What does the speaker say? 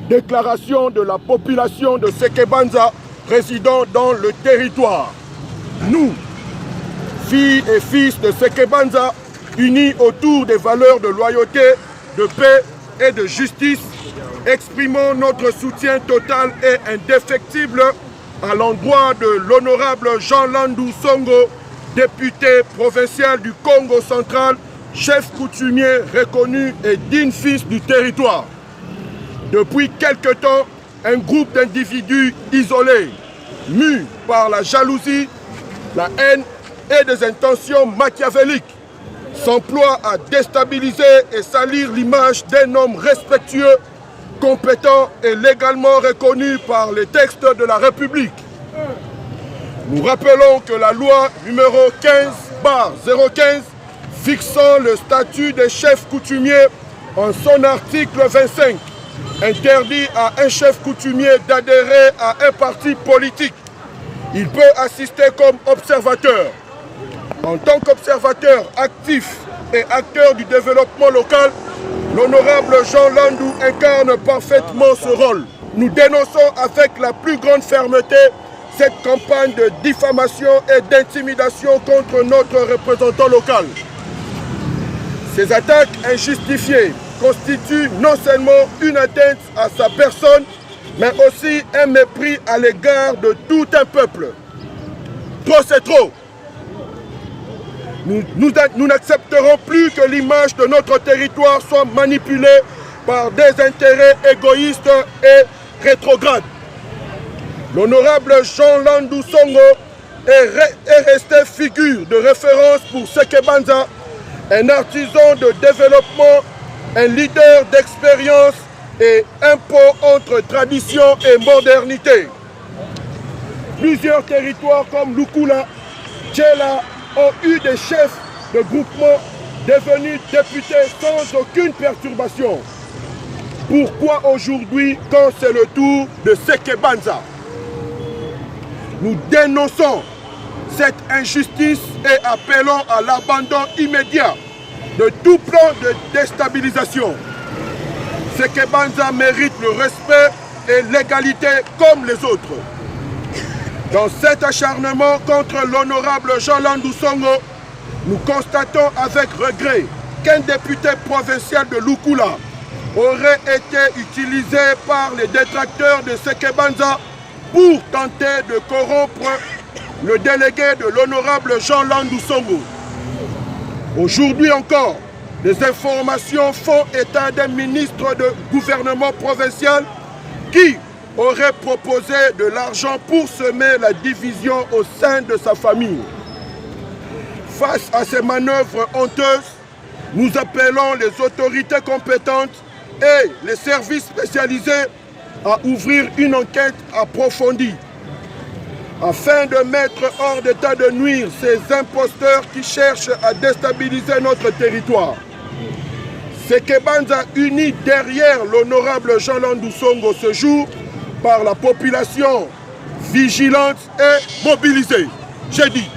Déclaration de la population de Sekebanza résidant dans le territoire. Nous, filles et fils de Sekebanza, unis autour des valeurs de loyauté, de paix et de justice, exprimons notre soutien total et indéfectible à l'endroit de l'honorable Jean Landou Songo, député provincial du Congo central, chef coutumier reconnu et digne fils du territoire. Depuis quelque temps, un groupe d'individus isolés, mus par la jalousie, la haine et des intentions machiavéliques, s'emploie à déstabiliser et salir l'image d'un homme respectueux, compétent et légalement reconnu par les textes de la République. Nous rappelons que la loi numéro 15/015 fixant le statut des chefs coutumiers en son article 25 interdit à un chef coutumier d'adhérer à un parti politique. Il peut assister comme observateur. En tant qu'observateur actif et acteur du développement local, l'honorable Jean Landou incarne parfaitement ce rôle. Nous dénonçons avec la plus grande fermeté cette campagne de diffamation et d'intimidation contre notre représentant local. Ces attaques injustifiées constituent non seulement une atteinte à sa personne, mais aussi un mépris à l'égard de tout un peuple. Trop c'est trop. Nous n'accepterons plus que l'image de notre territoire soit manipulée par des intérêts égoïstes et rétrogrades. L'honorable Jean Landou Songo est resté figure de référence pour Sekebanza, un artisan de développement, un leader d'expérience et un pont entre tradition et modernité. Plusieurs territoires comme Lukula, Tchela ont eu des chefs de groupement devenus députés sans aucune perturbation. Pourquoi aujourd'hui, quand c'est le tour de Sekebanza? Nous dénonçons cette injustice et appelons à l'abandon immédiat de tout plan de déstabilisation. Sekebanza mérite le respect et l'égalité comme les autres. Dans cet acharnement contre l'honorable Jean Landou Songo, nous constatons avec regret qu'un député provincial de Lukula aurait été utilisé par les détracteurs de Sekebanza pour tenter de corrompre le délégué de l'honorable Jean Landou Songo. Aujourd'hui encore, les informations font état d'un ministre de gouvernement provincial qui aurait proposé de l'argent pour semer la division au sein de sa famille. Face à ces manœuvres honteuses, nous appelons les autorités compétentes et les services spécialisés à ouvrir une enquête approfondie afin de mettre hors d'état de nuire ces imposteurs qui cherchent à déstabiliser notre territoire. Sekebanza uni derrière l'honorable Jean Landou Songo ce jour par la population vigilante et mobilisée. J'ai dit.